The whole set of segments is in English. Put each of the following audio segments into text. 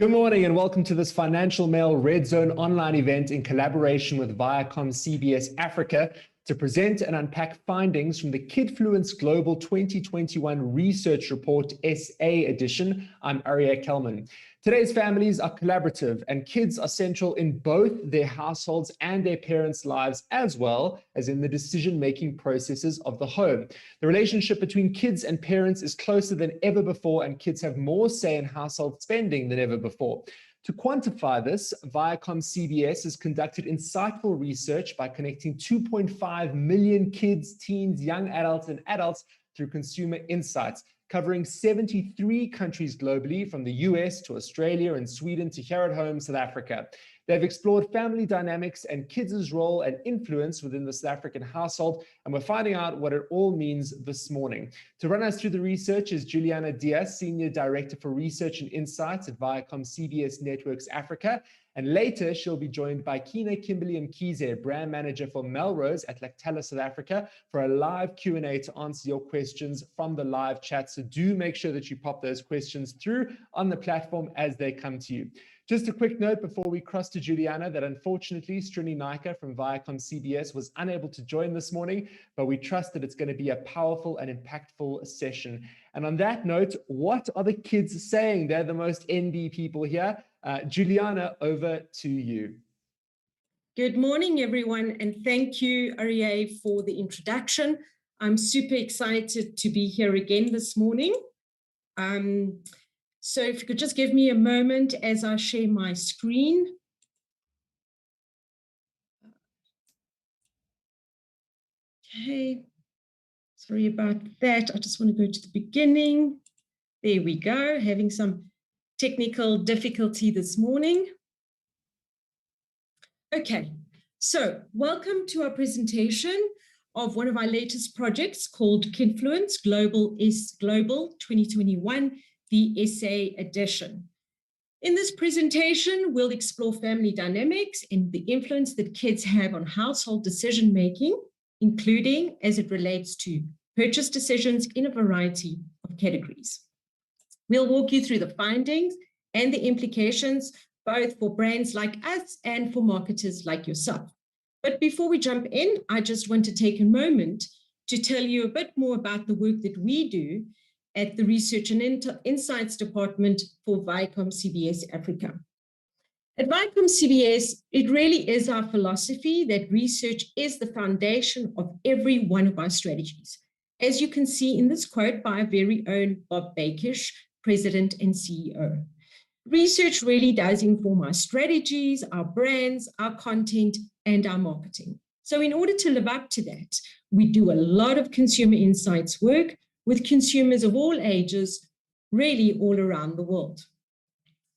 Good morning and welcome to this Financial Mail Red Zone online event in collaboration with ViacomCBS Africa to present and unpack findings from the Kidfluence Global 2021 Research Report SA edition. I'm Aria Kelman. Today's families are collaborative and kids are central in both their households and their parents' lives, as well as in the decision-making processes of the home. The relationship between kids and parents is closer than ever before, and kids have more say in household spending than ever before. To quantify this, ViacomCBS has conducted insightful research by connecting 2.5 million kids, teens, young adults, and adults through consumer insights, covering 73 countries globally, from the US to Australia and Sweden to here at home, South Africa. They've explored family dynamics and kids' role and influence within the South African household, and we're finding out what it all means this morning. To run us through the research is Juliana Diaz, Senior Director for Research and Insights at ViacomCBS Networks Africa. And later, she'll be joined by Kina Kimberly Mkize, Brand Manager for Melrose at Lactella South Africa, for a live Q&A to answer your questions from the live chat. So do make sure that you pop those questions through on the platform as they come to you. Just a quick note before we cross to Juliana that unfortunately Srini Naika from ViacomCBS was unable to join this morning, but we trust that it's going to be a powerful and impactful session. And on that note, what are the kids saying? They're the most NB people here. Juliana, over to you. Good morning, everyone, and thank you, Aria, for the introduction. I'm super excited to be here again this morning. So if you could just give me a moment as I share my screen. Okay, sorry about that. I just want to go to the beginning. There we go, having some technical difficulty this morning. Okay, so welcome to our presentation of one of our latest projects called Kidfluence Global 2021, the SA edition. In this presentation, we'll explore family dynamics and the influence that kids have on household decision-making, including as it relates to purchase decisions in a variety of categories. We'll walk you through the findings and the implications, both for brands like us and for marketers like yourself. But before we jump in, I just want to take a moment to tell you a bit more about the work that we do at the Research and Insights Department for ViacomCBS Africa. At ViacomCBS, it really is our philosophy that research is the foundation of every one of our strategies. As you can see in this quote by our very own Bob Bakish, President and CEO. Research really does inform our strategies, our brands, our content, and our marketing. So in order to live up to that, we do a lot of consumer insights work with consumers of all ages, really all around the world.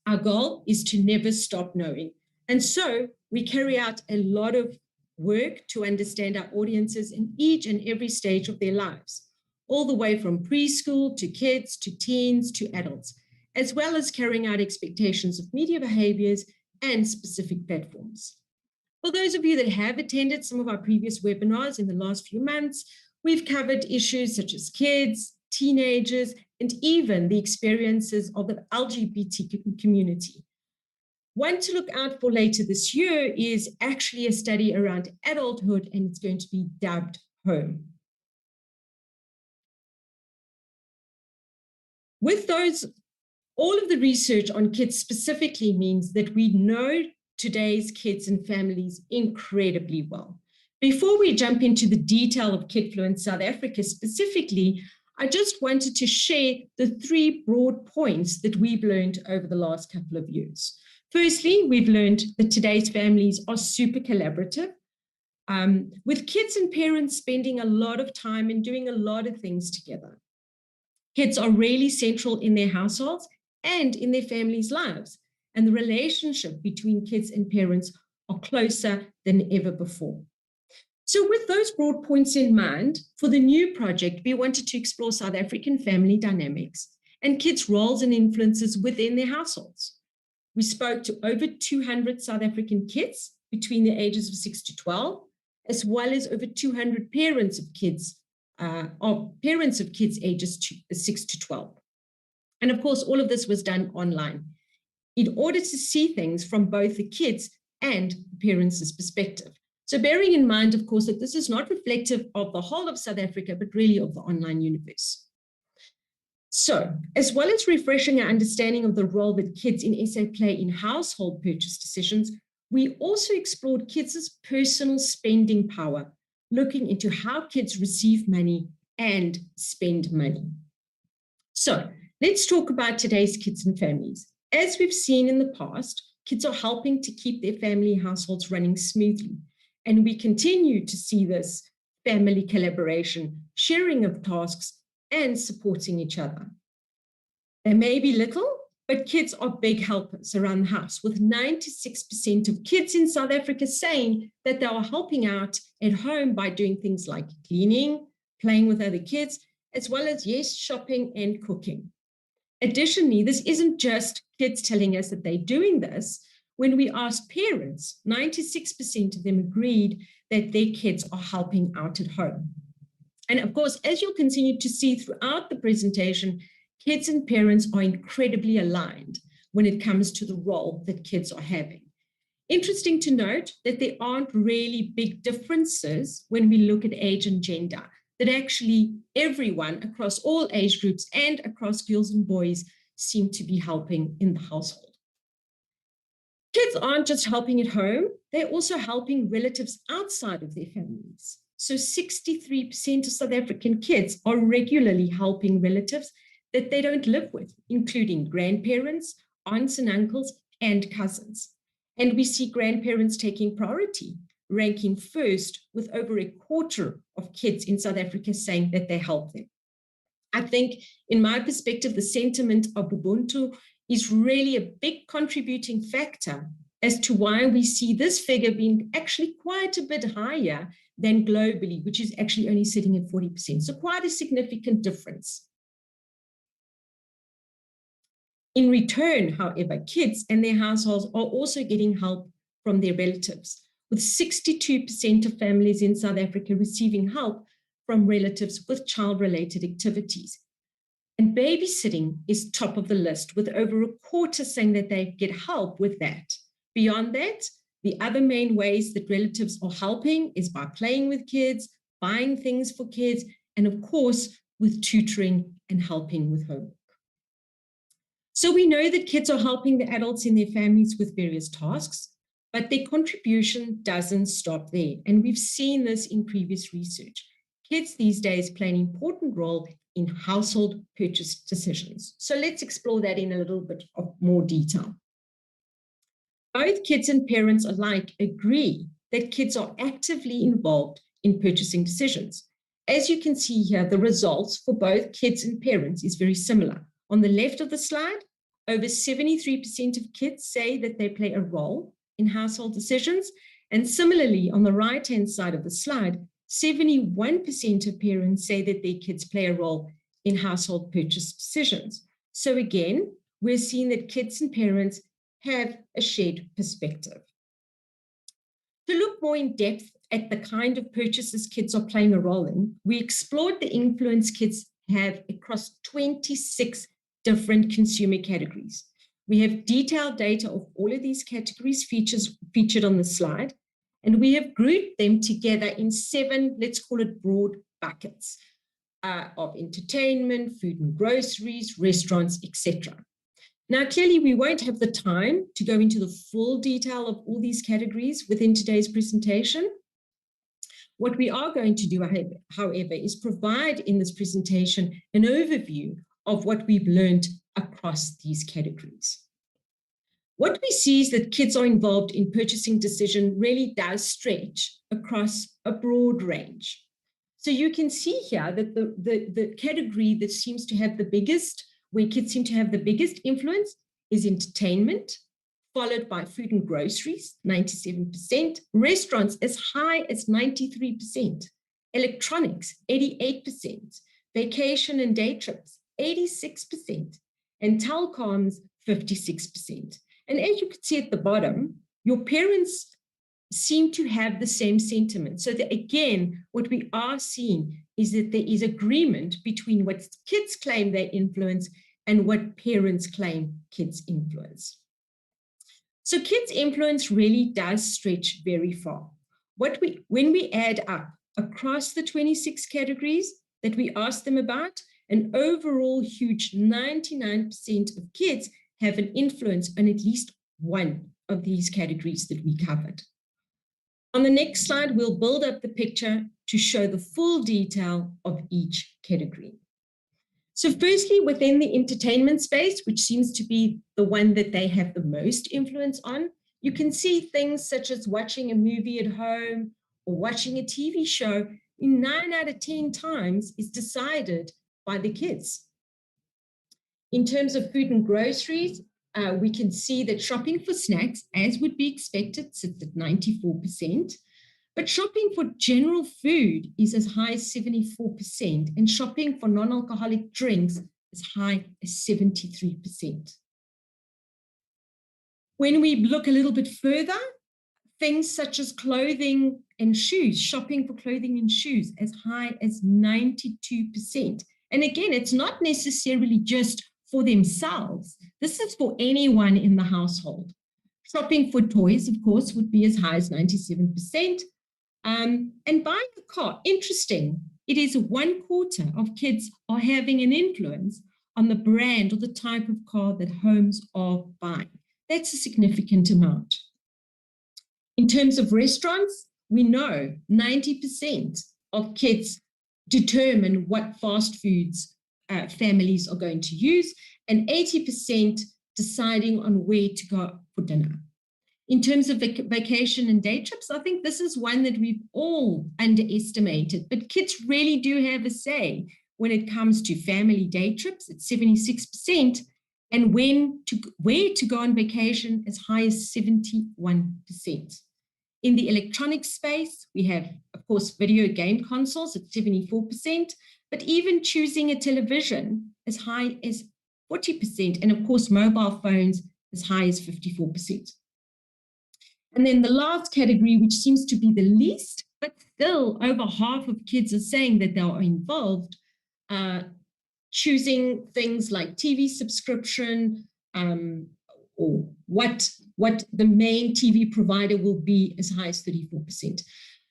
Our goal is to never stop knowing. And so we carry out a lot of work to understand our audiences in each and every stage of their lives, all the way from preschool to kids, to teens, to adults, as well as carrying out expectations of media behaviors and specific platforms. For those of you that have attended some of our previous webinars in the last few months, we've covered issues such as kids, teenagers, and even the experiences of the LGBT community. One to look out for later this year is actually a study around adulthood, and it's going to be dubbed Home. With those, all of the research on kids specifically means that we know today's kids and families incredibly well. Before we jump into the detail of Kidfluence South Africa specifically, I just wanted to share the 3 broad points that we've learned over the last couple of years. Firstly, we've learned that today's families are super collaborative, with kids and parents spending a lot of time and doing a lot of things together. Kids are really central in their households and in their families' lives, and the relationship between kids and parents are closer than ever before. So with those broad points in mind, for the new project, we wanted to explore South African family dynamics and kids' roles and influences within their households. We spoke to over 200 South African kids between the ages of 6 to 12, as well as over 200 parents of kids ages 6 to 12. And of course, all of this was done online. in order to see things from both the kids and the parents' perspective. So bearing in mind, of course, that this is not reflective of the whole of South Africa, but really of the online universe. So, as well as refreshing our understanding of the role that kids in SA play in household purchase decisions, we also explored kids' personal spending power, looking into how kids receive money and spend money. So, let's talk about today's kids and families. As we've seen in the past, kids are helping to keep their family households running smoothly. And we continue to see this family collaboration, sharing of tasks, and supporting each other. They may be little, but kids are big helpers around the house, with 96% of kids in South Africa saying that they are helping out at home by doing things like cleaning, playing with other kids, as well as, yes, shopping and cooking. Additionally, this isn't just kids telling us that they're doing this. When we asked parents, 96% of them agreed that their kids are helping out at home. And of course, as you'll continue to see throughout the presentation, kids and parents are incredibly aligned when it comes to the role that kids are having. Interesting to note that there aren't really big differences when we look at age and gender, that actually everyone across all age groups and across girls and boys seem to be helping in the household. Kids aren't just helping at home, they're also helping relatives outside of their families. So 63% of South African kids are regularly helping relatives that they don't live with, including grandparents, aunts and uncles, and cousins. And we see grandparents taking priority, ranking first, with over a quarter of kids in South Africa saying that they help them. I think, in my perspective, the sentiment of Ubuntu is really a big contributing factor as to why we see this figure being actually quite a bit higher than globally, which is actually only sitting at 40%. So quite a significant difference. In return, however, kids and their households are also getting help from their relatives, with 62% of families in South Africa receiving help from relatives with child-related activities. And babysitting is top of the list, with over a quarter saying that they get help with that. Beyond that, the other main ways that relatives are helping is by playing with kids, buying things for kids, and of course, with tutoring and helping with homework. So we know that kids are helping the adults in their families with various tasks, but their contribution doesn't stop there. And we've seen this in previous research. Kids these days play an important role in household purchase decisions. So let's explore that in a little bit of more detail. Both kids and parents alike agree that kids are actively involved in purchasing decisions. As you can see here, the results for both kids and parents is very similar. On the left of the slide, over 73% of kids say that they play a role in household decisions. And similarly, on the right-hand side of the slide, 71% of parents say that their kids play a role in household purchase decisions. So again, we're seeing that kids and parents have a shared perspective. To look more in depth at the kind of purchases kids are playing a role in, we explored the influence kids have across 26 different consumer categories. We have detailed data of all of these categories featured on the slide, and we have grouped them together in 7, let's call it broad buckets of entertainment, food and groceries, restaurants, etc. Now, clearly, we won't have the time to go into the full detail of all these categories within today's presentation. What we are going to do, however, is provide in this presentation an overview of what we've learned across these categories. What we see is that kids are involved in purchasing decision really does stretch across a broad range. So you can see here that the category that seems to have the biggest, where kids seem to have the biggest influence, is entertainment, followed by food and groceries, 97%, restaurants as high as 93%, electronics, 88%, vacation and day trips, 86%, and telecoms, 56%. And as you can see at the bottom, your parents seem to have the same sentiment. So that again, what we are seeing is that there is agreement between what kids claim they influence and what parents claim kids influence. So kids' influence really does stretch very far. When we add up across the 26 categories that we asked them about, an overall huge 99% of kids have an influence on at least one of these categories that we covered. On the next slide, we'll build up the picture to show the full detail of each category. So firstly, within the entertainment space, which seems to be the one that they have the most influence on, you can see things such as watching a movie at home or watching a TV show 9 out of 10 times is decided by the kids. In terms of food and groceries, we can see that shopping for snacks, as would be expected, sits at 94%. But shopping for general food is as high as 74%, and shopping for non-alcoholic drinks as high as 73%. When we look a little bit further, things such as clothing and shoes, shopping for clothing and shoes as high as 92%. And again, it's not necessarily just for themselves. This is for anyone in the household. Shopping for toys, of course, would be as high as 97%. And buying a car, interesting, it is 1/4 of kids are having an influence on the brand or the type of car that homes are buying. That's a significant amount. In terms of restaurants, we know 90% of kids determine what fast foods families are going to use, and 80% deciding on where to go for dinner. In terms of vacation and day trips, I think this is one that we've all underestimated, but kids really do have a say when it comes to family day trips at 76%, and where to go on vacation as high as 71%. In the electronic space, we have, of course, video game consoles at 74%, but even choosing a television as high as 40%, and of course, mobile phones as high as 54%. And then the last category, which seems to be the least, but still over half of kids are saying that they are involved, choosing things like TV subscription, or what the main TV provider will be as high as 34%.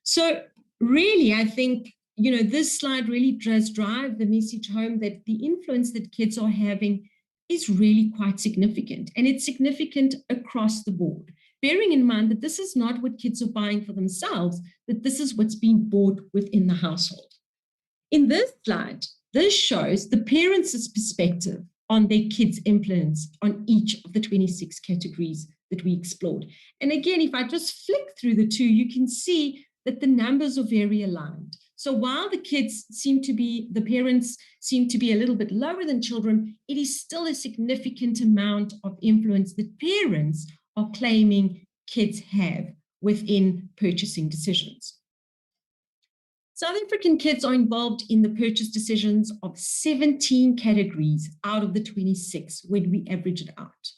So really, I think, this slide really does drive the message home that the influence that kids are having is really quite significant, and it's significant across the board. Bearing in mind that this is not what kids are buying for themselves, that this is what's being bought within the household. In this slide, this shows the parents' perspective on their kids' influence on each of the 26 categories that we explored. And again, if I just flick through the two, you can see that the numbers are very aligned. So while the parents seem to be a little bit lower than children, it is still a significant amount of influence that parents are claiming kids have within purchasing decisions. South African kids are involved in the purchase decisions of 17 categories out of the 26 when we average it out.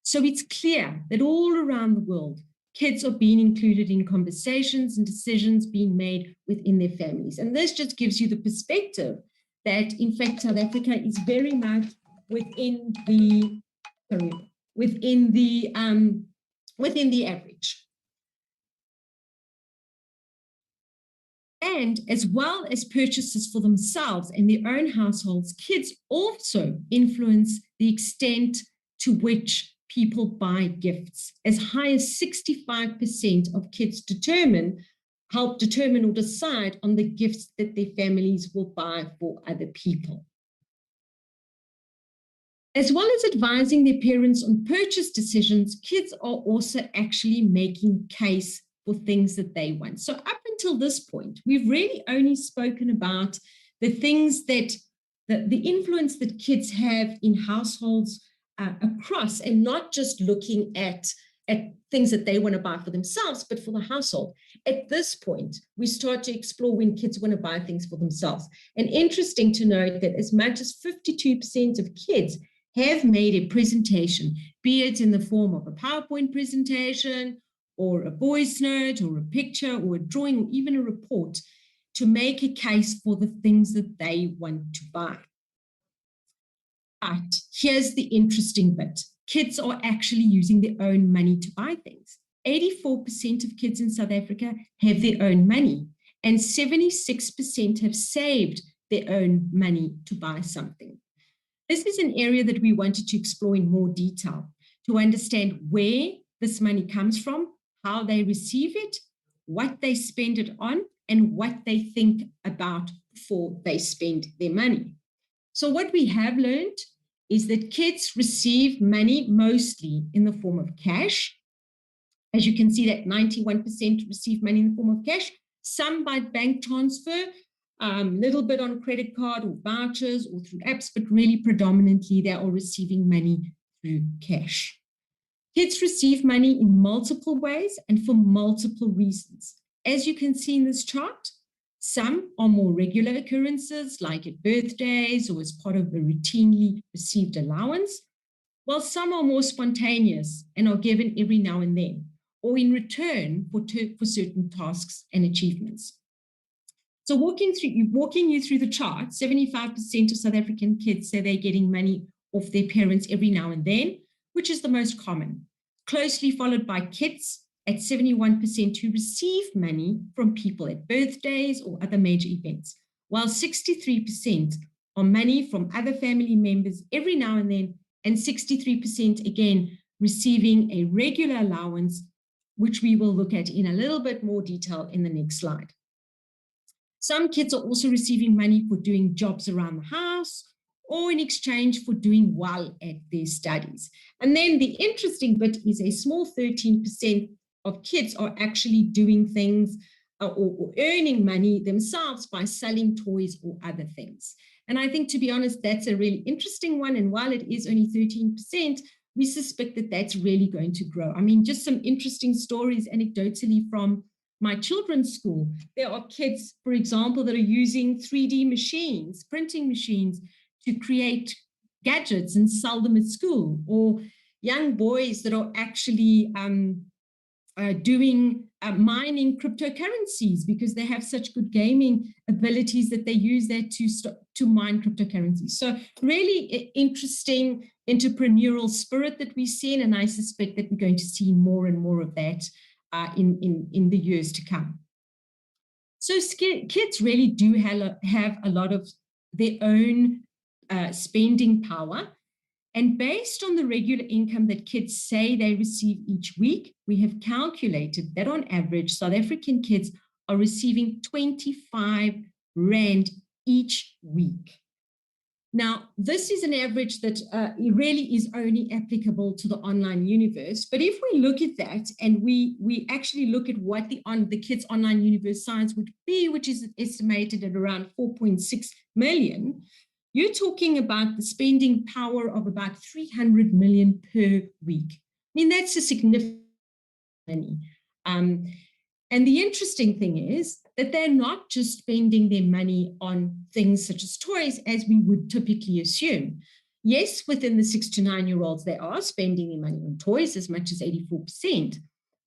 So it's clear that all around the world, kids are being included in conversations and decisions being made within their families. And this just gives you the perspective that, in fact, South Africa is very much within the average. And as well as purchases for themselves and their own households, kids also influence the extent to which people buy gifts. As high as 65% of kids help determine or decide on the gifts that their families will buy for other people. As well as advising their parents on purchase decisions, kids are also actually making case for things that they want. So up until this point, we've really only spoken about the things that the influence that kids have in households across, and not just looking at things that they want to buy for themselves, but for the household. At this point, we start to explore when kids want to buy things for themselves. And interesting to note that as much as 52% of kids have made a presentation, be it in the form of a PowerPoint presentation or a voice note or a picture or a drawing or even a report, to make a case for the things that they want to buy. But here's the interesting bit. kids are actually using their own money to buy things. 84% of kids in South Africa have their own money, and 76% have saved their own money to buy something. This is an area that we wanted to explore in more detail to understand where this money comes from, how they receive it, what they spend it on, and what they think about before they spend their money. So what we have learned is that kids receive money mostly in the form of cash. As you can see, that 91% receive money in the form of cash, some by bank transfer, little bit on credit card or vouchers or through apps, but really predominantly they are receiving money through cash. Kids receive money in multiple ways and for multiple reasons. As you can see in this chart, some are more regular occurrences, like at birthdays or as part of a routinely received allowance, while some are more spontaneous and are given every now and then, or in return for certain tasks and achievements. So walking you through the chart, 75% of South African kids say they're getting money off their parents every now and then, which is the most common, closely followed by kids at 71% who receive money from people at birthdays or other major events, while 63% are money from other family members every now and then, and 63% again receiving a regular allowance, which we will look at in a little bit more detail in the next slide. Some kids are also receiving money for doing jobs around the house or in exchange for doing well at their studies. And then the interesting bit is a small 13% of kids are actually doing things or earning money themselves by selling toys or other things. And I think, to be honest, that's a really interesting one. And while it is only 13%, we suspect that that's really going to grow. I mean, just some interesting stories anecdotally from my children's school. There are kids, for example, that are using 3D machines, printing machines, to create gadgets and sell them at school, or young boys that are actually doing mining cryptocurrencies because they have such good gaming abilities that they use that to mine cryptocurrencies. So really interesting entrepreneurial spirit that we've seen, and I suspect that we're going to see more and more of that in the years to come. So kids really do have a lot of their own spending power. And based on the regular income that kids say they receive each week, we have calculated that on average, South African kids are receiving 25 Rand each week. Now, this is an average that really is only applicable to the online universe. But if we look at that and we actually look at what the kids' online universe size would be, which is estimated at around 4.6 million, you're talking about the spending power of about 300 million per week. I mean, that's a significant money. And the interesting thing is that they're not just spending their money on things such as toys, as we would typically assume. Yes, within the 6 to 9-year-olds, they are spending their money on toys as much as 84%,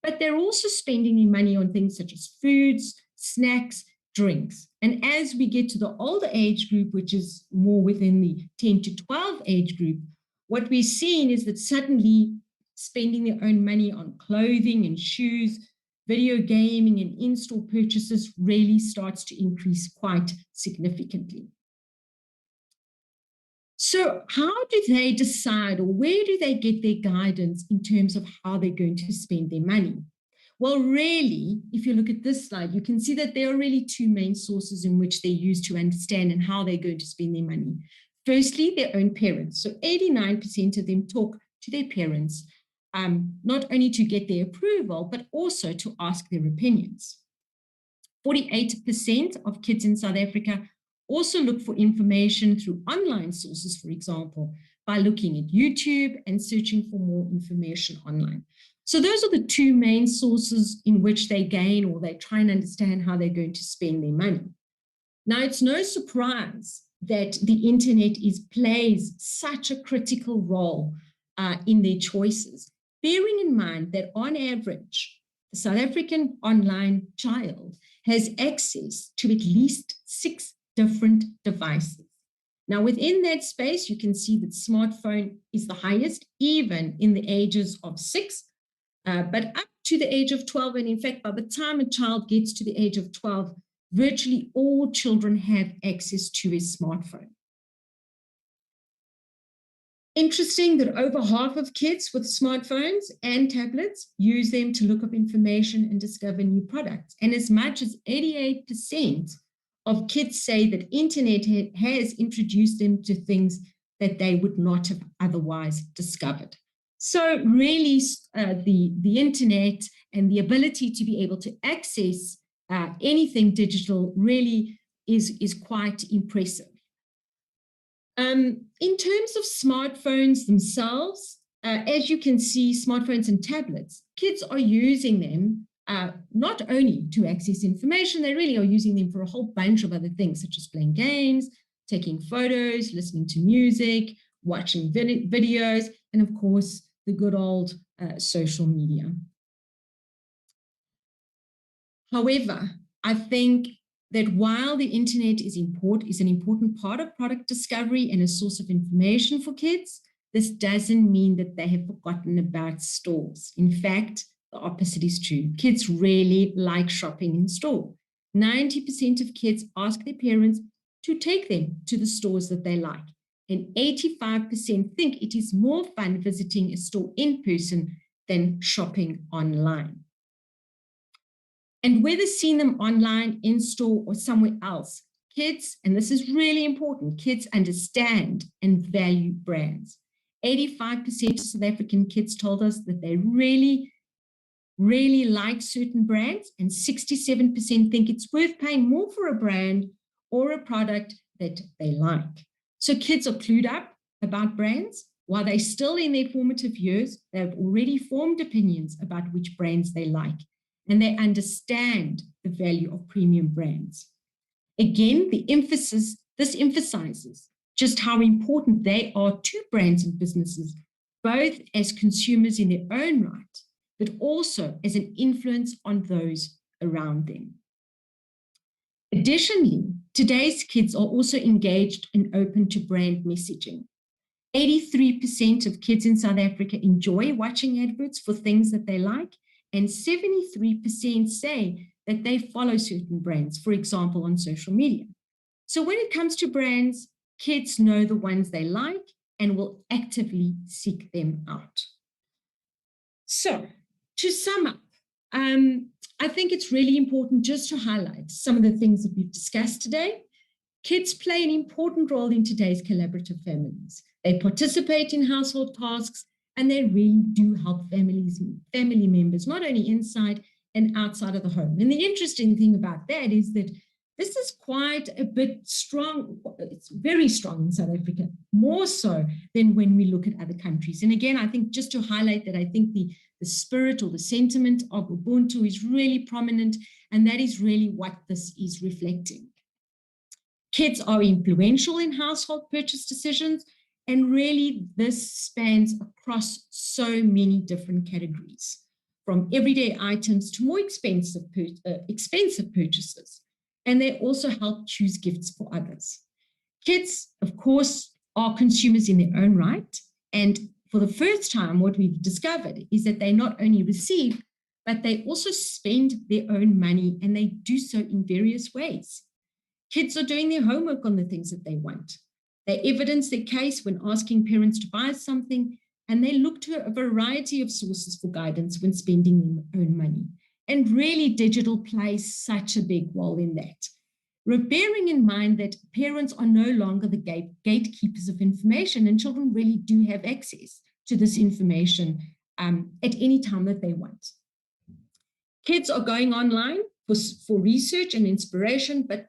but they're also spending their money on things such as foods, snacks, drinks. And as we get to the older age group, which is more within the 10 to 12 age group, what we're seeing is that suddenly spending their own money on clothing and shoes, video gaming and in-store purchases really starts to increase quite significantly. So how do they decide, or where do they get their guidance in terms of how they're going to spend their money? Well, really, if you look at this slide, you can see that there are really two main sources in which they use to understand and how they're going to spend their money. Firstly, their own parents. So 89% of them talk to their parents, not only to get their approval, but also to ask their opinions. 48% of kids in South Africa also look for information through online sources, for example, by looking at YouTube and searching for more information online. So those are the two main sources in which they gain, or they try and understand how they're going to spend their money. Now, it's no surprise that the internet plays such a critical role in their choices, bearing in mind that on average, the South African online child has access to at least 6 different devices. Now, within that space, you can see that smartphone is the highest, even in the ages of 6, but up to the age of 12. And in fact, by the time a child gets to the age of 12, virtually all children have access to a smartphone. Interesting that over half of kids with smartphones and tablets use them to look up information and discover new products. And as much as 88% of kids say that internet has introduced them to things that they would not have otherwise discovered. So really, the internet and the ability to be able to access anything digital really is quite impressive. In terms of smartphones themselves, as you can see, smartphones and tablets, kids are using them not only to access information, they really are using them for a whole bunch of other things, such as playing games, taking photos, listening to music, watching videos, and of course, the good old social media. However, I think that while the internet is an important part of product discovery and a source of information for kids, this doesn't mean that they have forgotten about stores. In fact, the opposite is true. Kids really like shopping in store. 90% of kids ask their parents to take them to the stores that they like. And 85% think it is more fun visiting a store in person than shopping online. And whether seeing them online, in store, or somewhere else, kids, and this is really important, kids understand and value brands. 85% of South African kids told us that they really like certain brands, and 67% think it's worth paying more for a brand or a product that they like. So kids are clued up about brands. While they're still in their formative years, they've already formed opinions about which brands they like, and they understand the value of premium brands. Again, this emphasizes just how important they are to brands and businesses, both as consumers in their own right, but also as an influence on those around them. Additionally, today's kids are also engaged and open to brand messaging. 83% of kids in South Africa enjoy watching adverts for things that they like, and 73% say that they follow certain brands, for example, on social media. So when it comes to brands, kids know the ones they like and will actively seek them out. So to sum up, I think it's really important just to highlight some of the things that we've discussed today. Kids play an important role in today's collaborative families. They participate in household tasks, and they really do help family members, not only inside and outside of the home. And the interesting thing about that is that this is quite a bit strong. It's very strong in South Africa, more so than when we look at other countries. And again, I think just to highlight that I think the spirit or the sentiment of Ubuntu is really prominent, and that is really what this is reflecting. Kids are influential in household purchase decisions, and really this spans across so many different categories, from everyday items to more expensive purchases. And they also help choose gifts for others. Kids, of course, are consumers in their own right. And for the first time, what we've discovered is that they not only receive, but they also spend their own money, and they do so in various ways. Kids are doing their homework on the things that they want. They evidence their case when asking parents to buy something, and they look to a variety of sources for guidance when spending their own money. And really, digital plays such a big role in that. Bearing in mind that parents are no longer the gatekeepers of information, and children really do have access to this information at any time that they want. Kids are going online for research and inspiration, but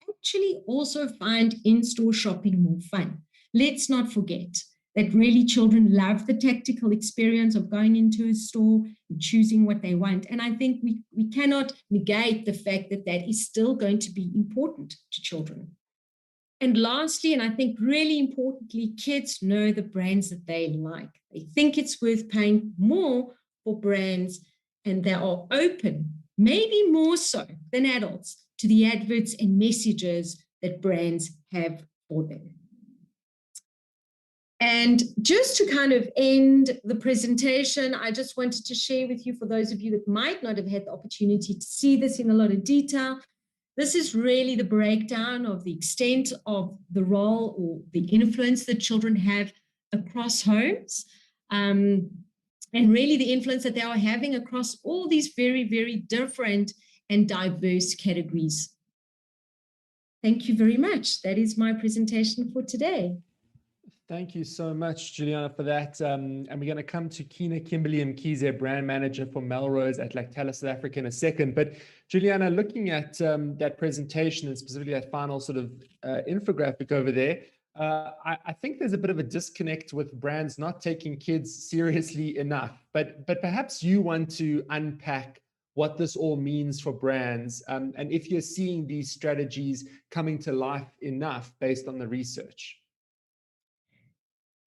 actually also find in-store shopping more fun. Let's not forget that really children love the tactical experience of going into a store and choosing what they want. And I think we cannot negate the fact that that is still going to be important to children. And lastly, and I think really importantly, kids know the brands that they like. They think it's worth paying more for brands, and they are open, maybe more so than adults, to the adverts and messages that brands have for them. And just to kind of end the presentation, I just wanted to share with you, for those of you that might not have had the opportunity to see this in a lot of detail, this is really the breakdown of the extent of the role or the influence that children have across homes, and really the influence that they are having across all these very, very different and diverse categories. Thank you very much. That is my presentation for today. Thank you so much, Juliana, for that. And we're going to come to Kina Kimberly Mkhize, brand manager for Melrose at Lactalis South Africa, in a second. But Juliana, looking at that presentation and specifically that final sort of infographic over there, I think there's a bit of a disconnect with brands not taking kids seriously enough. But perhaps you want to unpack what this all means for brands, and if you're seeing these strategies coming to life enough based on the research.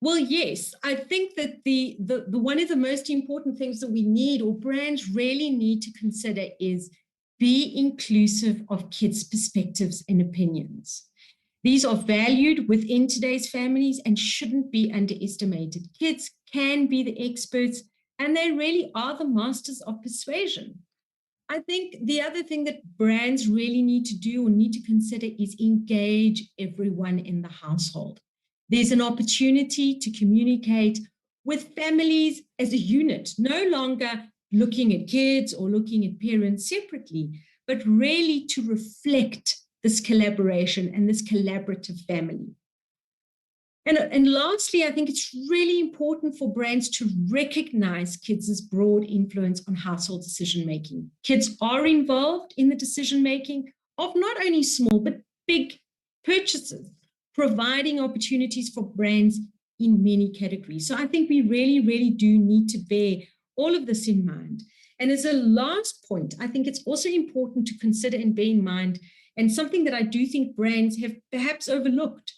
Well, yes, I think that the one of the most important things that we need, or brands really need to consider, is be inclusive of kids' perspectives and opinions. These are valued within today's families and shouldn't be underestimated. Kids can be the experts, and they really are the masters of persuasion. I think the other thing that brands really need to do or need to consider is engage everyone in the household. There's an opportunity to communicate with families as a unit, no longer looking at kids or looking at parents separately, but really to reflect this collaboration and this collaborative family. And lastly, I think it's really important for brands to recognize kids' broad influence on household decision-making. Kids are involved in the decision-making of not only small, but big purchases, providing opportunities for brands in many categories. So I think we really, really do need to bear all of this in mind. And as a last point, I think it's also important to consider and bear in mind, and something that I do think brands have perhaps overlooked,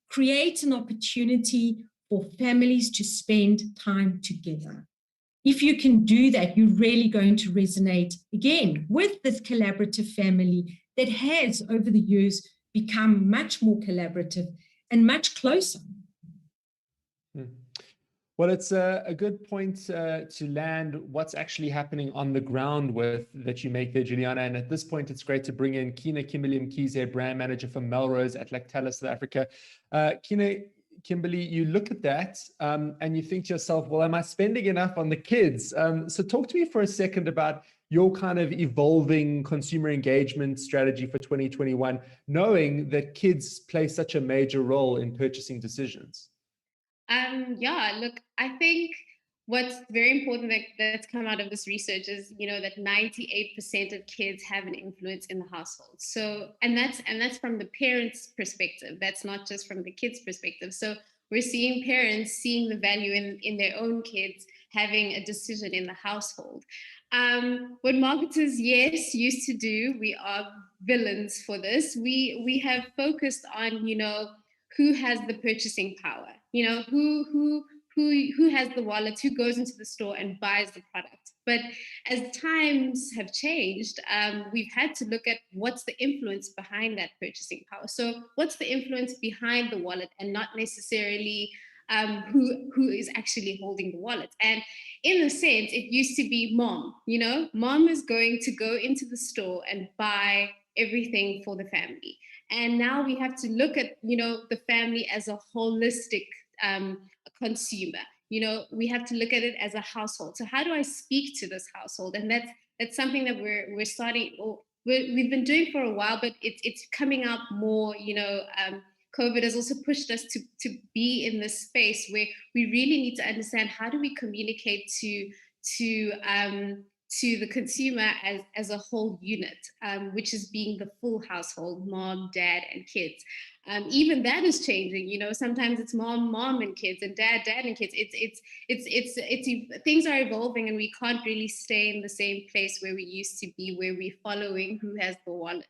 create an opportunity for families to spend time together. If you can do that, you're really going to resonate again with this collaborative family that has over the years become much more collaborative and much closer. Well, it's a good point to land what's actually happening on the ground with that you make there, Juliana. And at this point, it's great to bring in Kina Kimberly Mkhize, brand manager for Melrose at Lactalis South Africa. Kina Kimberly, you look at that and you think to yourself, well, am I spending enough on the kids? So talk to me for a second about your kind of evolving consumer engagement strategy for 2021, knowing that kids play such a major role in purchasing decisions. Yeah, look, I think what's very important that's come out of this research is, that 98% of kids have an influence in the household. So, and that's from the parents' perspective. That's not just from the kids' perspective. So we're seeing parents seeing the value in their own kids having a decision in the household. What marketers, yes, used to do, we are villains for this. We have focused on, who has the purchasing power, who has the wallet, who goes into the store and buys the product. But as times have changed, we've had to look at what's the influence behind that purchasing power. So what's the influence behind the wallet, and not necessarily who is actually holding the wallet. And in a sense, it used to be mom, mom is going to go into the store and buy everything for the family. And now we have to look at, the family as a holistic consumer. We have to look at it as a household. So how do I speak to this household? And that's something that we're starting, or we've been doing for a while, but it's coming up more. COVID has also pushed us to be in this space where we really need to understand, how do we communicate to the consumer as a whole unit, which is being the full household, mom, dad, and kids. Even that is changing. Sometimes it's mom, and kids, and dad, and kids. It's things are evolving, and we can't really stay in the same place where we used to be, where we're following who has the wallet.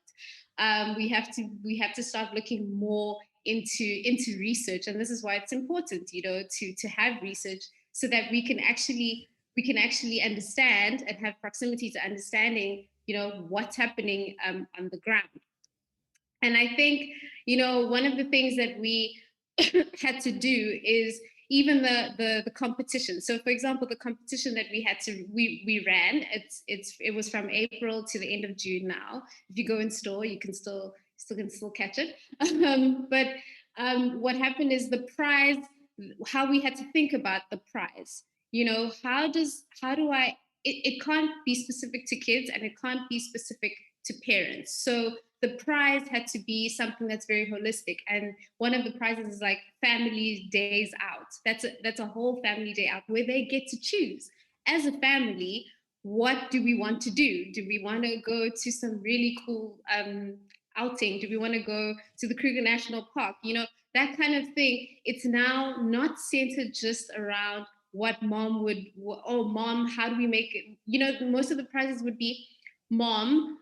We have to start looking more into research, and this is why it's important, to have research, so that we can actually understand and have proximity to understanding, what's happening on the ground. And I think, one of the things that we had to do is even the competition. So for example, the competition that we ran, it was from April to the end of June now. If you go in store, you can still catch it. But what happened is the prize, how we had to think about the prize. You know, how do I, it can't be specific to kids and it can't be specific to parents. So the prize had to be something that's very holistic. And one of the prizes is like family days out. That's a whole family day out where they get to choose as a family, what do we want to do? Do we want to go to some really cool outing? Do we want to go to the Kruger National Park? You know, that kind of thing. It's now not centered just around what mom would, oh, mom, how do we make it? You know, most of the prizes would be, mom,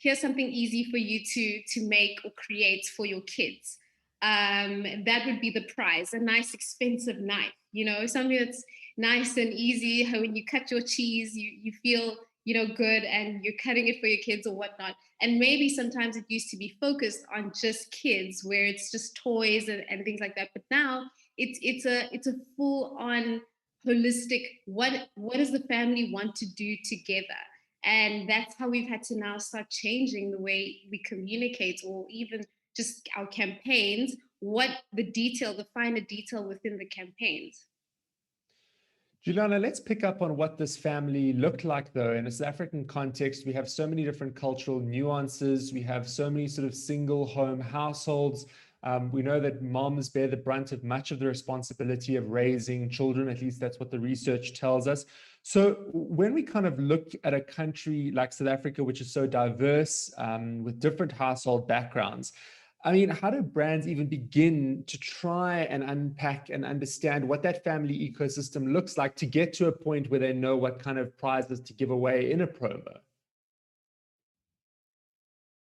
here's something easy for you to make or create for your kids. That would be the prize, a nice expensive knife, you know, something that's nice and easy. How when you cut your cheese, you feel, you know, good and you're cutting it for your kids or whatnot. And maybe sometimes it used to be focused on just kids where it's just toys and things like that. But now it's a full on holistic, what does the family want to do together? And that's how we've had to now start changing the way we communicate, or even just our campaigns, what the finer detail within the campaigns. Juliana, let's pick up on what this family looked like, though. In a South African context, we have so many different cultural nuances. We have so many sort of single home households. We know that moms bear the brunt of much of the responsibility of raising children. At least that's what the research tells us. So when we kind of look at a country like South Africa, which is so diverse, with different household backgrounds, I mean, how do brands even begin to try and unpack and understand what that family ecosystem looks like to get to a point where they know what kind of prizes to give away in a promo?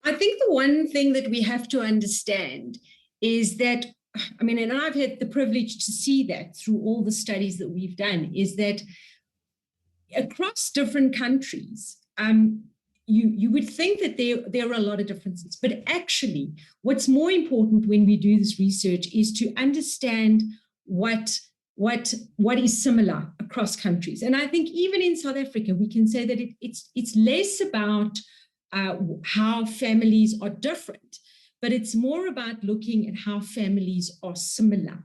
I think the one thing that we have to understand is that, I mean, and I've had the privilege to see that through all the studies that we've done, is that across different countries, you would think that there are a lot of differences, but actually what's more important when we do this research is to understand what is similar across countries. And I think even in South Africa, we can say that it's less about how families are different, but it's more about looking at how families are similar.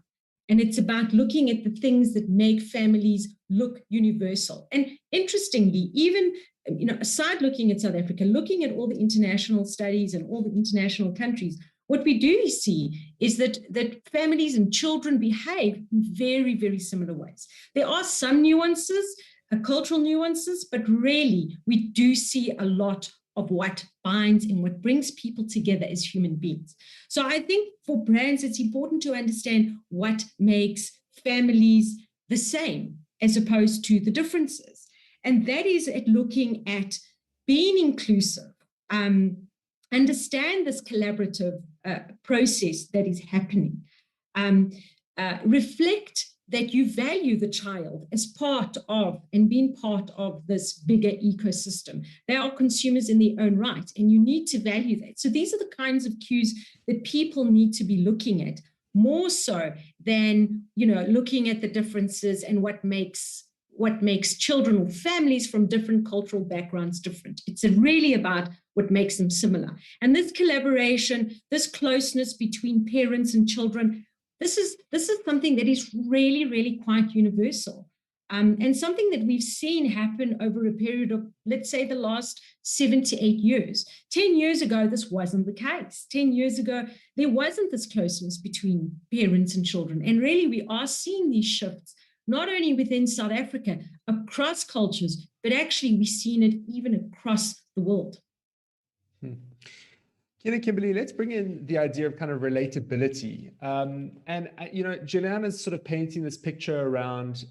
And it's about looking at the things that make families look universal. And interestingly, even, you know, aside looking at South Africa, looking at all the international studies and all the international countries, what we do see is that families and children behave in very, very similar ways. There are some nuances, cultural nuances, but really we do see a lot of what binds and what brings people together as human beings. So I think for brands, it's important to understand what makes families the same as opposed to the differences. And that is at looking at being inclusive, understand this collaborative process that is happening, reflect that you value the child as part of and being part of this bigger ecosystem. They are consumers in their own right, and you need to value that. So these are the kinds of cues that people need to be looking at, more so than, you know, looking at the differences and what makes children or families from different cultural backgrounds different. It's really about what makes them similar. And this collaboration, this closeness between parents and children, this is something that is really, really quite universal, and something that we've seen happen over a period of, let's say, the last 7 to 8 years. 10 years ago, this wasn't the case. 10 years ago, there wasn't this closeness between parents and children. And really, we are seeing these shifts, not only within South Africa, across cultures, but actually we've seen it even across the world. Kimberly, let's bring in the idea of kind of relatability. You know, Juliana's sort of painting this picture around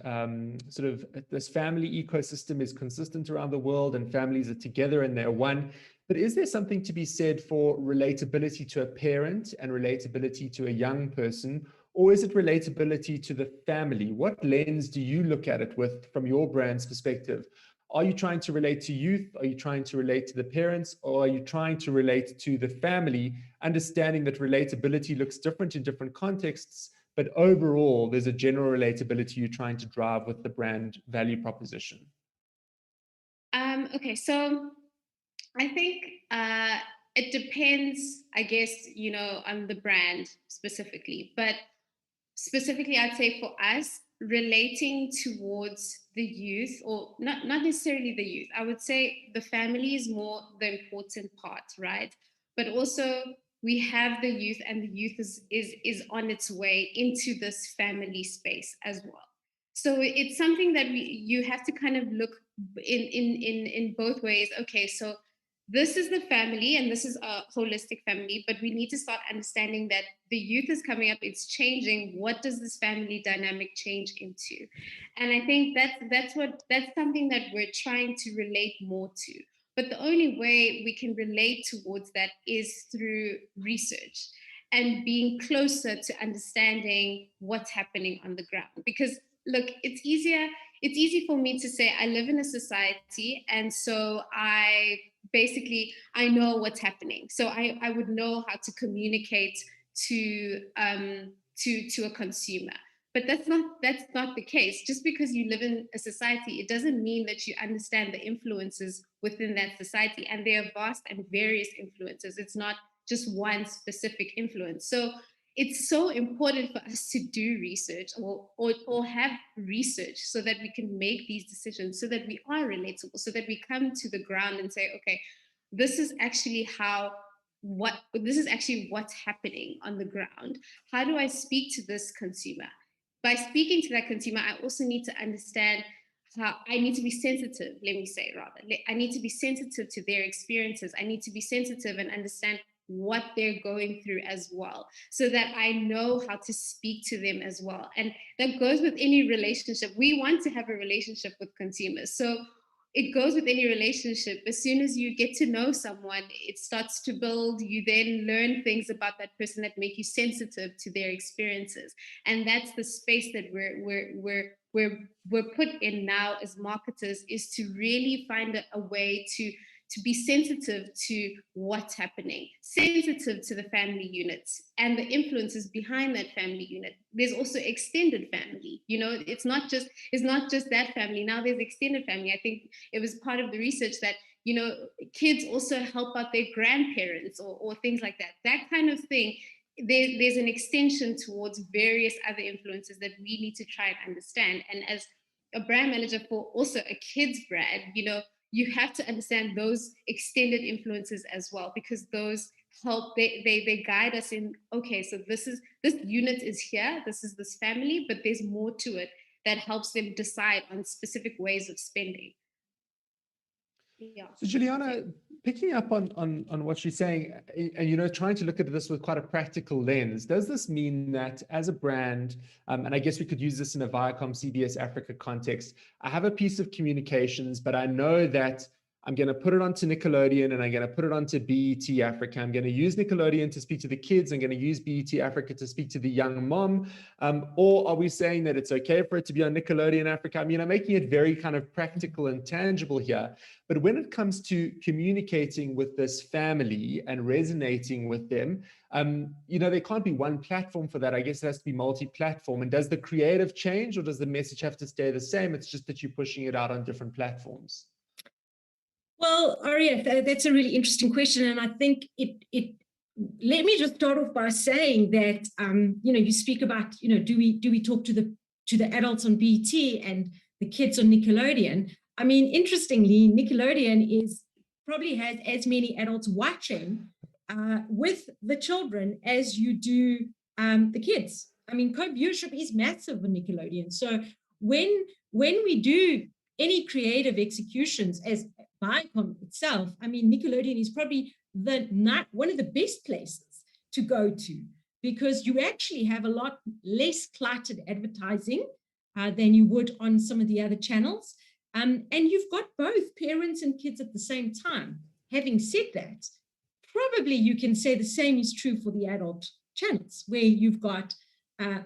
sort of this family ecosystem is consistent around the world and families are together and they're one. But is there something to be said for relatability to a parent and relatability to a young person? Or is it relatability to the family? What lens do you look at it with from your brand's perspective? Are you trying to relate to youth? Are you trying to relate to the parents? Or are you trying to relate to the family, understanding that relatability looks different in different contexts, but overall, there's a general relatability you're trying to drive with the brand value proposition? Okay, so I think it depends, I guess, on the brand specifically. But specifically, I'd say for us, relating towards the youth, or not necessarily the youth, I would say the family is more the important part, right? But also we have the youth, and the youth is on its way into this family space as well. So it's something that you have to kind of look in both ways. Okay, so this is the family and this is a holistic family, but we need to start understanding that the youth is coming up, it's changing. What does this family dynamic change into? And I think that's something that we're trying to relate more to. But the only way we can relate towards that is through research and being closer to understanding what's happening on the ground. Because look, it's easy for me to say I live in a society, and so I know what's happening. So I would know how to communicate to a consumer. But that's not the case. Just because you live in a society, it doesn't mean that you understand the influences within that society. And there are vast and various influences. It's not just one specific influence. So it's so important for us to do research, or have research, so that we can make these decisions, so that we are relatable, so that we come to the ground and say, okay, this is actually what's happening on the ground. How do I speak to this consumer? By speaking to that consumer, I also need to understand how I need to be sensitive, let me say rather. I need to be sensitive to their experiences. I need to be sensitive and understand what they're going through as well, so that I know how to speak to them as well. And that goes with any relationship. We want to have a relationship with consumers. So it goes with any relationship. As soon as you get to know someone, it starts to build. You then learn things about that person that make you sensitive to their experiences. And that's the space that we're put in now as marketers, is to really find a way to be sensitive to what's happening, sensitive to the family units and the influences behind that family unit. There's also extended family. It's not just that family. Now there's extended family. I think it was part of the research that kids also help out their grandparents, or things like that. That kind of thing. There's an extension towards various other influences that we need to try and understand. And as a brand manager for also a kids brand, you have to understand those extended influences as well, because those help, they guide us in, okay, so this unit is here, this is this family, but there's more to it that helps them decide on specific ways of spending. Yeah. So Juliana, picking up on what she's saying, and trying to look at this with quite a practical lens, does this mean that as a brand, and I guess we could use this in a ViacomCBS Africa context, I have a piece of communications, but I know that I'm going to put it onto Nickelodeon and I'm going to put it onto BET Africa. I'm going to use Nickelodeon to speak to the kids. I'm going to use BET Africa to speak to the young mom. Or are we saying that it's okay for it to be on Nickelodeon Africa? I mean, I'm making it very kind of practical and tangible here. But when it comes to communicating with this family and resonating with them, there can't be one platform for that. I guess it has to be multi-platform. And does the creative change, or does the message have to stay the same? It's just that you're pushing it out on different platforms. Well, Arya, that's a really interesting question. And I think let me just start off by saying that, you speak about, do we talk to the adults on BT and the kids on Nickelodeon? I mean, interestingly, Nickelodeon probably has as many adults watching with the children as you do the kids. I mean, co-viewership is massive on Nickelodeon. So when we do any creative executions as Viacom itself, I mean, Nickelodeon is probably one of the best places to go to, because you actually have a lot less cluttered advertising than you would on some of the other channels. And you've got both parents and kids at the same time. Having said that, probably you can say the same is true for the adult channels, where you've got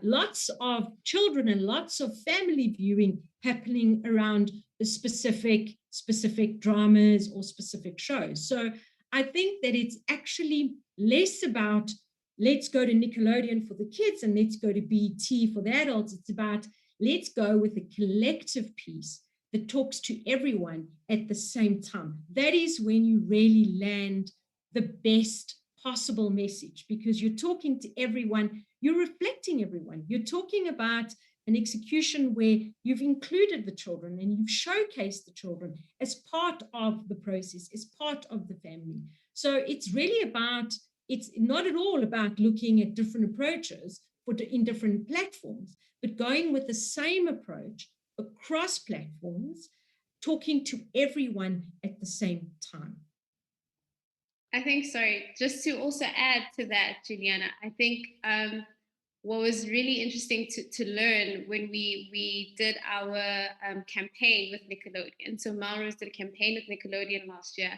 lots of children and lots of family viewing happening around the specific dramas or specific shows. So I think that it's actually less about let's go to Nickelodeon for the kids and let's go to BET for the adults. It's about, let's go with a collective piece that talks to everyone at the same time. That is when you really land the best possible message, because you're talking to everyone, you're reflecting everyone. You're talking about an execution where you've included the children and you've showcased the children as part of the process, as part of the family. So it's really about, it's not at all about looking at different approaches in different platforms, but going with the same approach across platforms, talking to everyone at the same time. I think, sorry, just to also add to that, Juliana, I think what was really interesting to learn when we did our campaign with Nickelodeon. So Melrose did a campaign with Nickelodeon last year,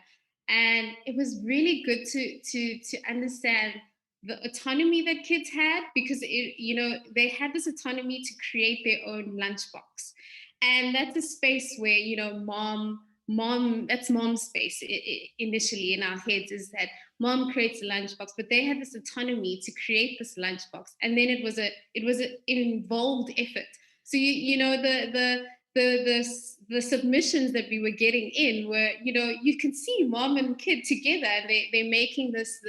and it was really good to understand the autonomy that kids had, because they had this autonomy to create their own lunchbox, and that's a space where that's mom's space initially in our heads, is that mom creates a lunchbox, but they had this autonomy to create this lunchbox, and then it was an involved effort. So the submissions that we were getting in were, you can see mom and kid together, and they're making this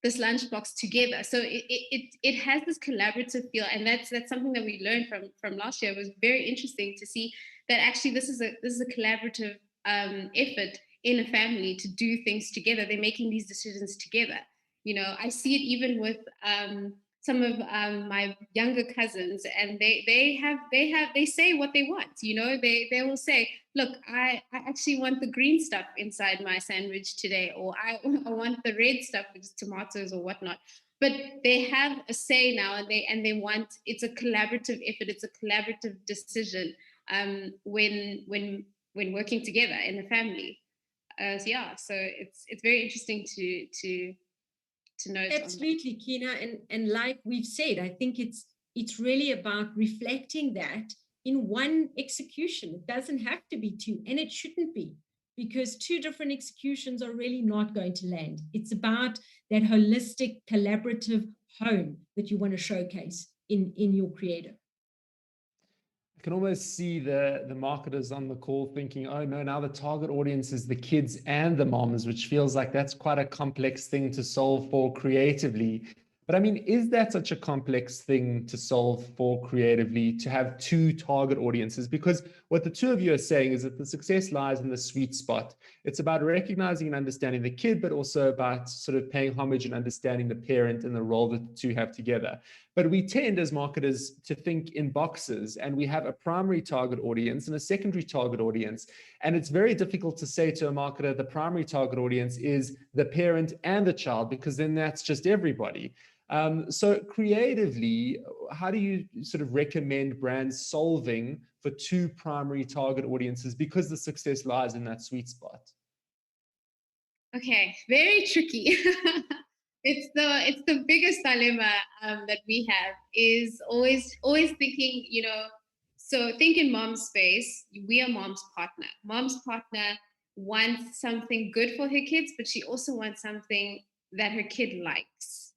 lunchbox together. So it has this collaborative feel, and that's something that we learned from last year. It was very interesting to see that actually this is a collaborative effort in a family to do things together. They're making these decisions together. I see it even with some of my younger cousins, and they say what they want. They will say, look, I actually want the green stuff inside my sandwich today, or I want the red stuff, which is tomatoes or whatnot. But they have a say now, and they want, it's a collaborative effort, it's a collaborative decision when working together in a family. So it's very interesting to note. Absolutely, Kina, and like we've said, I think it's really about reflecting that in one execution. It doesn't have to be two, and it shouldn't be, because two different executions are really not going to land. It's about that holistic, collaborative home that you want to showcase in your creative. I can almost see the marketers on the call thinking, oh no, now the target audience is the kids and the moms, which feels like that's quite a complex thing to solve for creatively. But I mean, is that such a complex thing to solve for creatively, to have two target audiences? Because what the two of you are saying is that the success lies in the sweet spot. It's about recognizing and understanding the kid, but also about sort of paying homage and understanding the parent and the role that the two have together. But we tend as marketers to think in boxes, and we have a primary target audience and a secondary target audience. And it's very difficult to say to a marketer, the primary target audience is the parent and the child, because then that's just everybody. So creatively, how do you sort of recommend brands solving for two primary target audiences, because the success lies in that sweet spot? Okay, very tricky. It's the biggest dilemma that we have, is always thinking, so think in mom's space. We are mom's partner. Mom's partner wants something good for her kids, but she also wants something that her kid likes.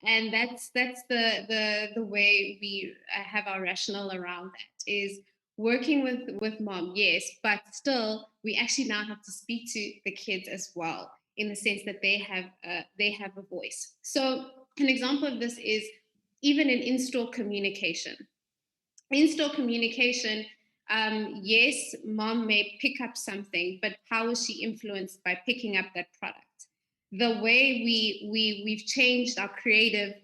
And that's the way we have our rationale around that, is working with mom, yes, but still we actually now have to speak to the kids as well, in the sense that they have a voice. So an example of this is even in in-store communication. In-store communication, yes, mom may pick up something, but how is she influenced by picking up that product? The way we've changed our creative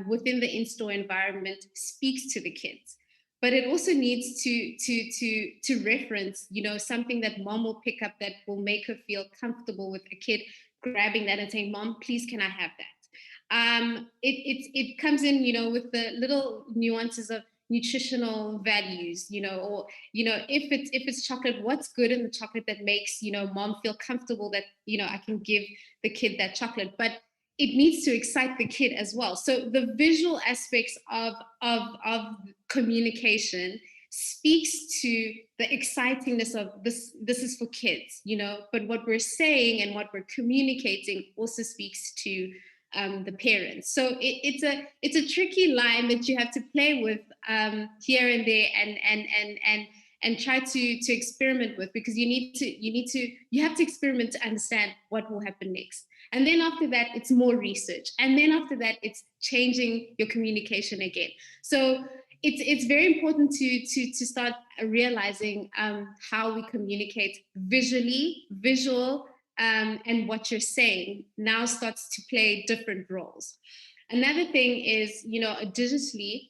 within the in-store environment speaks to the kids, but it also needs to reference, something that mom will pick up that will make her feel comfortable with a kid grabbing that and saying, "Mom, please, can I have that?" It comes in, with the little nuances of nutritional values, or if it's chocolate, what's good in the chocolate that makes mom feel comfortable that I can give the kid that chocolate, but it needs to excite the kid as well. So the visual aspects of communication speaks to the excitingness of this is for kids, but what we're saying and what we're communicating also speaks to the parents. So it's a tricky line that you have to play with here and there, and try to experiment with, because you have to experiment to understand what will happen next. And then after that, it's more research. And then after that, it's changing your communication again. So it's very important to start realizing how we communicate visual, and what you're saying now starts to play different roles. Another thing is, digitally,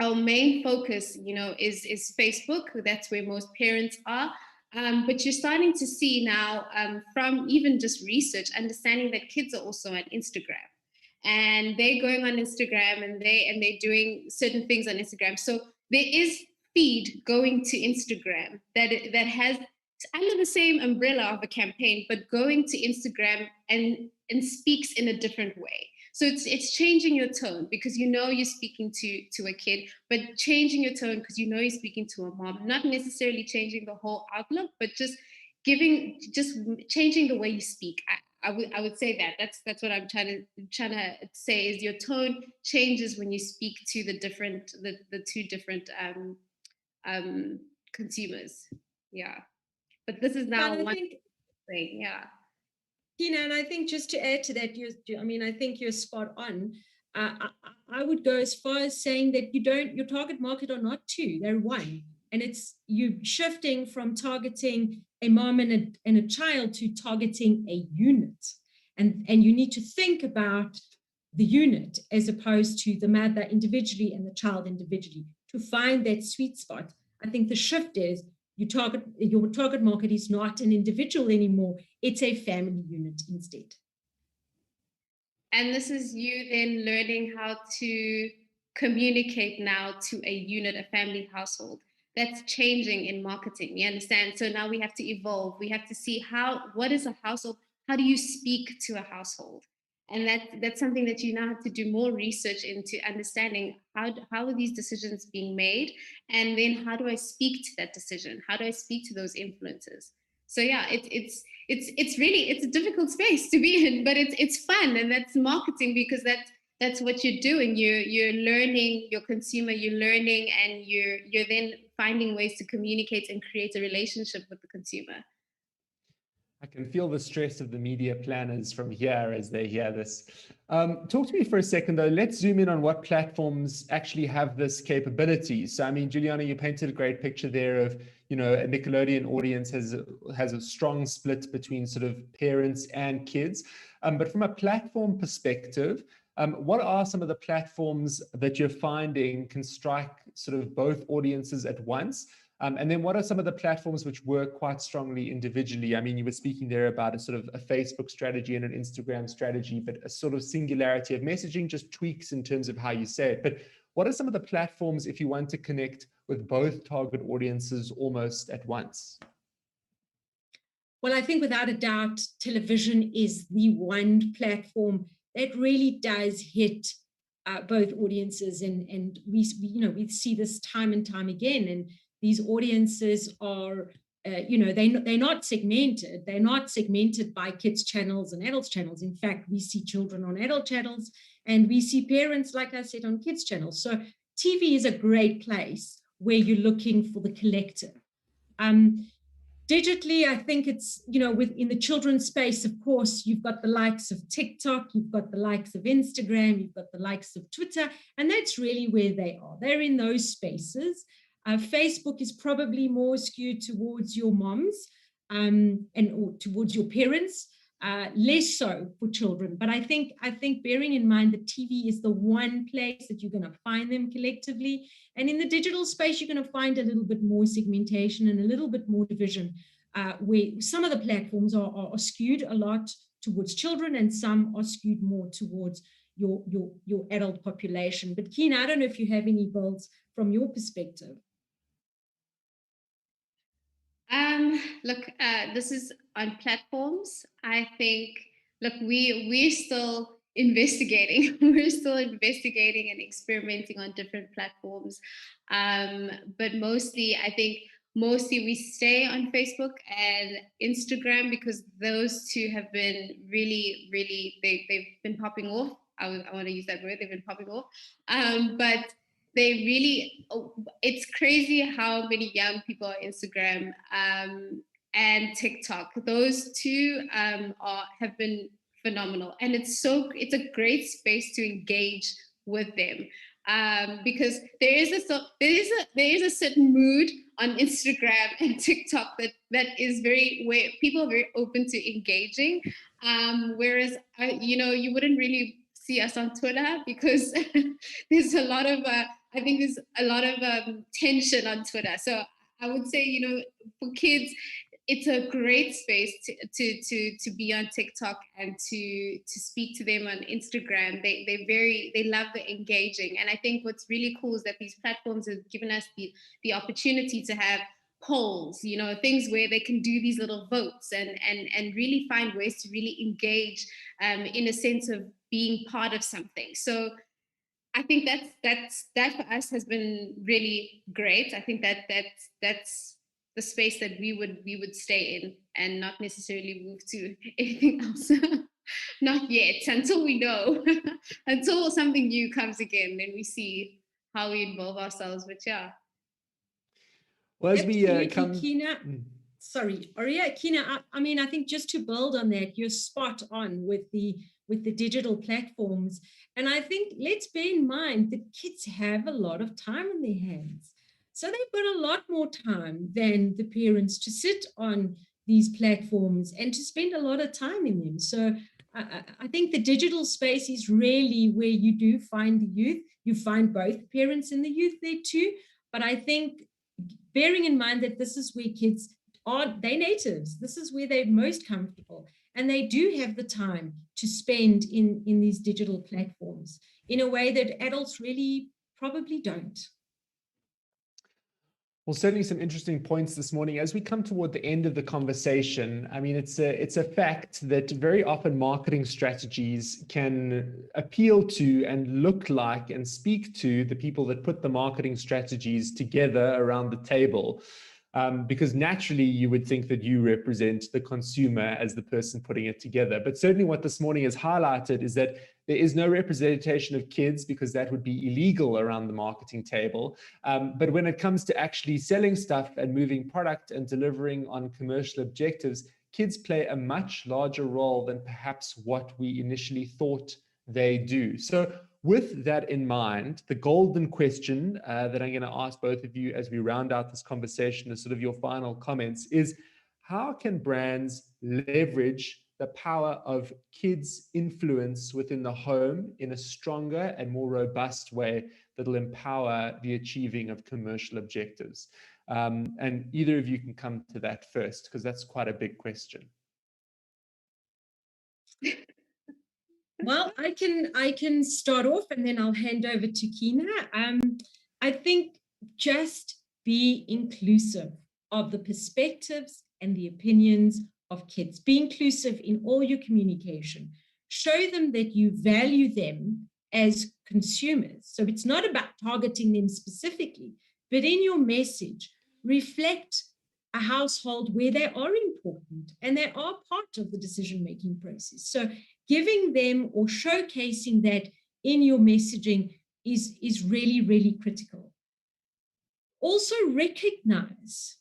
our main focus, is Facebook. That's where most parents are. But you're starting to see now, from even just research, understanding that kids are also on Instagram, and they're going on Instagram, and they're doing certain things on Instagram. So there is feed going to Instagram that has under the same umbrella of a campaign, but going to Instagram and speaks in a different way. So it's changing your tone, because you're speaking to a kid, but changing your tone because you're speaking to a mom. Not necessarily changing the whole outlook, but just changing the way you speak. I would say that's what I'm trying to say, is your tone changes when you speak to the two different consumers. Yeah, but this is now one thing. Yeah. Tina, and I think just to add to that, I think you're spot on. I would go as far as saying that your target market are not two, they're one. And it's you shifting from targeting a mom and a child to targeting a unit. And you need to think about the unit as opposed to the mother individually and the child individually to find that sweet spot. I think the shift is your target market is not an individual anymore. It's a family unit instead. And this is you then learning how to communicate now to a unit, a family household. That's changing in marketing. You understand? So now we have to evolve. We have to see what is a household? How do you speak to a household? And that's something that you now have to do more research into, understanding how are these decisions being made, and then how do I speak to that decision? How do I speak to those influences? So yeah, it's a difficult space to be in, but it's fun, and that's marketing, because that's what you're doing. You're learning your consumer, you're learning, and you're then finding ways to communicate and create a relationship with the consumer. I can feel the stress of the media planners from here as they hear this. Talk to me for a second, though. Let's zoom in on what platforms actually have this capability. So, Juliana, you painted a great picture there of, a Nickelodeon audience has a strong split between sort of parents and kids. But from a platform perspective, what are some of the platforms that you're finding can strike sort of both audiences at once? And then what are some of the platforms which work quite strongly individually? You were speaking there about a sort of a Facebook strategy and an Instagram strategy, but a sort of singularity of messaging, just tweaks in terms of how you say it. But what are some of the platforms if you want to connect with both target audiences almost at once? Well, I think without a doubt, television is the one platform that really does hit both audiences. And we see this time and time again. And these audiences are, they're not segmented. They're not segmented by kids' channels and adults' channels. In fact, we see children on adult channels, and we see parents, like I said, on kids' channels. So TV is a great place where you're looking for the collective. Digitally, I think it's, within the children's space, of course, you've got the likes of TikTok, you've got the likes of Instagram, you've got the likes of Twitter, and that's really where they are. They're in those spaces. Facebook is probably more skewed towards your moms or towards your parents, less so for children. But I think bearing in mind that TV is the one place that you're going to find them collectively. And in the digital space, you're going to find a little bit more segmentation and a little bit more division, where some of the platforms are skewed a lot towards children and some are skewed more towards your adult population. But Keena, I don't know if you have any builds from your perspective. Look, this is on platforms. I think, look, we're still investigating. We're still investigating and experimenting on different platforms. But mostly, I think mostly we stay on Facebook and Instagram because those two have been really, really, they've been popping off. I want to use that word, they've been popping off. But they really, it's crazy how many young people on Instagram and TikTok. Those two have been phenomenal, and it's a great space to engage with them, because there is a certain mood on Instagram and TikTok that is where people are very open to engaging, whereas you wouldn't really see us on Twitter because there's a lot of I think there's a lot of tension on Twitter. So I would say, for kids, it's a great space to be on TikTok and to speak to them on Instagram. They love the engaging. And I think what's really cool is that these platforms have given us the opportunity to have polls, things where they can do these little votes and really find ways to really engage in a sense of being part of something. So I think that for us has been really great. I think that's the space that we would stay in and not necessarily move to anything else. Not yet, until we know, until something new comes again, then we see how we involve ourselves. But yeah. Well, as we Kina, sorry, Oria, Kina, I mean, I think just to build on that, you're spot on with the digital platforms. And I think let's bear in mind that kids have a lot of time on their hands. So they've got a lot more time than the parents to sit on these platforms and to spend a lot of time in them. So I think the digital space is really where you do find the youth. You find both parents and the youth there too. But I think bearing in mind that this is where kids they're natives. This is where they're most comfortable. And they do have the time to spend in these digital platforms in a way that adults really probably don't. Well, certainly some interesting points this morning. As we come toward the end of the conversation, I mean, it's a fact that very often marketing strategies can appeal to and look like and speak to the people that put the marketing strategies together around the table. Because naturally you would think that you represent the consumer as the person putting it together. But certainly what this morning has highlighted is that there is no representation of kids because that would be illegal around the marketing table. But when it comes to actually selling stuff and moving product and delivering on commercial objectives, kids play a much larger role than perhaps what we initially thought they do. So with that in mind, the golden question that I'm going to ask both of you as we round out this conversation as sort of your final comments is, how can brands leverage the power of kids' influence within the home in a stronger and more robust way that'll empower the achieving of commercial objectives? And either of you can come to that first, because that's quite a big question. Well, I can start off and then I'll hand over to Kina. I think just be inclusive of the perspectives and the opinions of kids. Be inclusive in all your communication. Show them that you value them as consumers. So it's not about targeting them specifically, but in your message, reflect a household where they are important and they are part of the decision-making process. So giving them or showcasing that in your messaging is really, really critical. Also recognize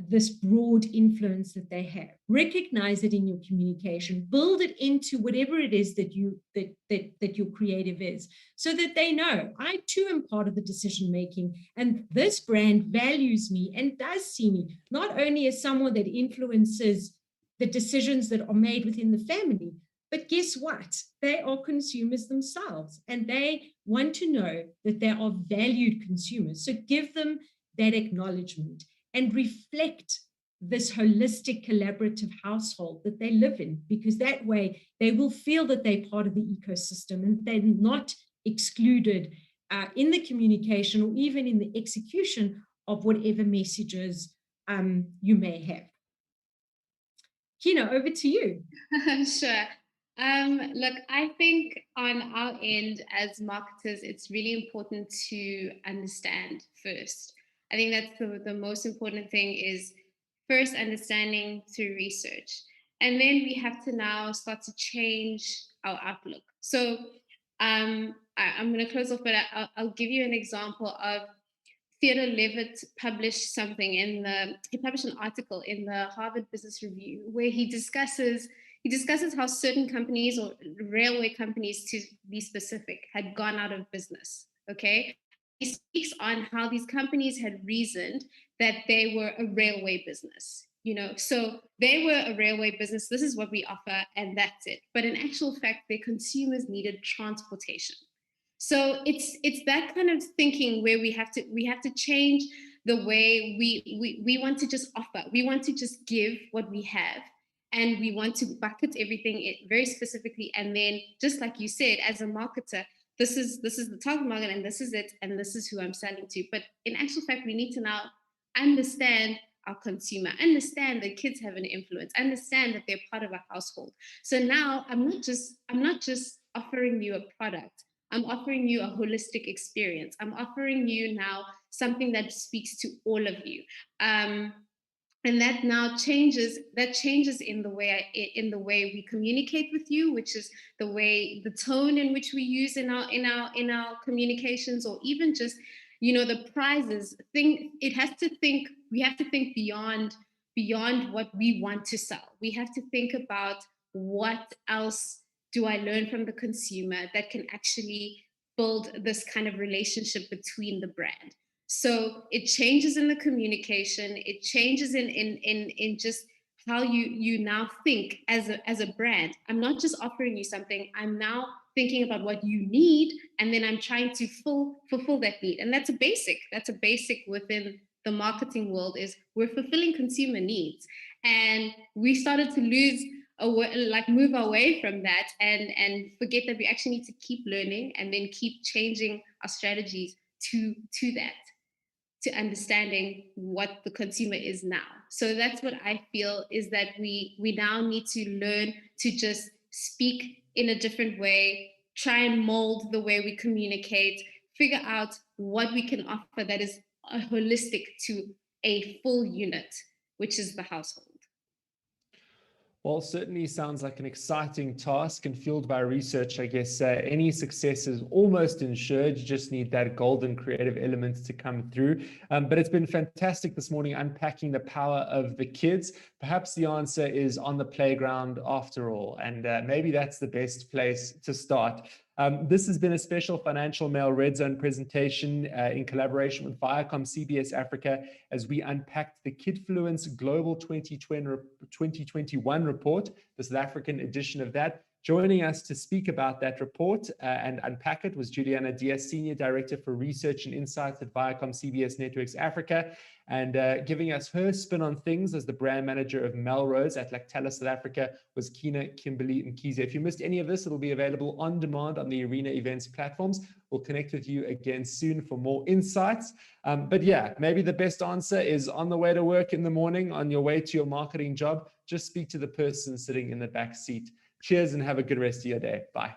this broad influence that they have. Recognize it in your communication. Build it into whatever it is that your creative is, so that they know, I too am part of the decision making, and this brand values me and does see me not only as someone that influences the decisions that are made within the family, but guess what? They are consumers themselves, and they want to know that they are valued consumers. So give them that acknowledgement and reflect this holistic, collaborative household that they live in, because that way they will feel that they're part of the ecosystem and they're not excluded in the communication or even in the execution of whatever messages you may have. Kina, over to you. Sure. Look, I think on our end as marketers, it's really important to understand first. I think that's the most important thing, is first understanding through research. And then we have to now start to change our outlook. So I'm going to close off, but I'll give you an example of Theodore Levitt published something he published an article in the Harvard Business Review where he discusses how certain companies, or railway companies to be specific, had gone out of business. Okay. He speaks on how these companies had reasoned that they were a railway business. So they were a railway business. This is what we offer, and that's it. But in actual fact, their consumers needed transportation. So it's that kind of thinking where we have to change the way we want to just offer. We want to just give what we have, and we want to bucket everything very specifically. And then, just like you said, as a marketer, this is the target market, and this is it, and this is who I'm selling to. But in actual fact, we need to now understand our consumer, understand that kids have an influence, understand that they're part of a household. So now I'm not just offering you a product. I'm offering you a holistic experience. I'm offering you now something that speaks to all of you. And that now changes in the way we communicate with you, which is the tone in which we use in our communications, or even just the prizes thing. We have to think beyond what we want to sell. We have to think about what else do I learn from the consumer that can actually build this kind of relationship between the brand. So it changes in the communication. It changes in just how you now think as a brand. I'm not just offering you something. I'm now thinking about what you need, and then I'm trying to fulfill that need. And that's a basic within the marketing world, is we're fulfilling consumer needs. And we started to move away from that, and forget that we actually need to keep learning, and then keep changing our strategies to that, to understanding what the consumer is now. So that's what I feel, is that we now need to learn to just speak in a different way, try and mold the way we communicate, figure out what we can offer that is holistic to a full unit, which is the household. Well, certainly sounds like an exciting task, and fueled by research, I guess any success is almost ensured. You just need that golden creative element to come through. But it's been fantastic this morning unpacking the power of the kids. Perhaps the answer is on the playground after all, and maybe that's the best place to start. This has been a special Financial Mail Red Zone presentation in collaboration with ViacomCBS Africa, as we unpacked the Kidfluence Global 2021 report, the South African edition of that. Joining us to speak about that report and unpack it was Juliana Diaz, Senior Director for Research and Insights at ViacomCBS Networks Africa, and giving us her spin on things as the brand manager of Melrose at Lactalis South Africa was Kina, Kimberly, and Kiza. If you missed any of this, it'll be available on demand on the Arena Events platforms. We'll connect with you again soon for more insights. But yeah, maybe the best answer is on the way to work in the morning, on your way to your marketing job, just speak to the person sitting in the back seat. Cheers and have a good rest of your day. Bye.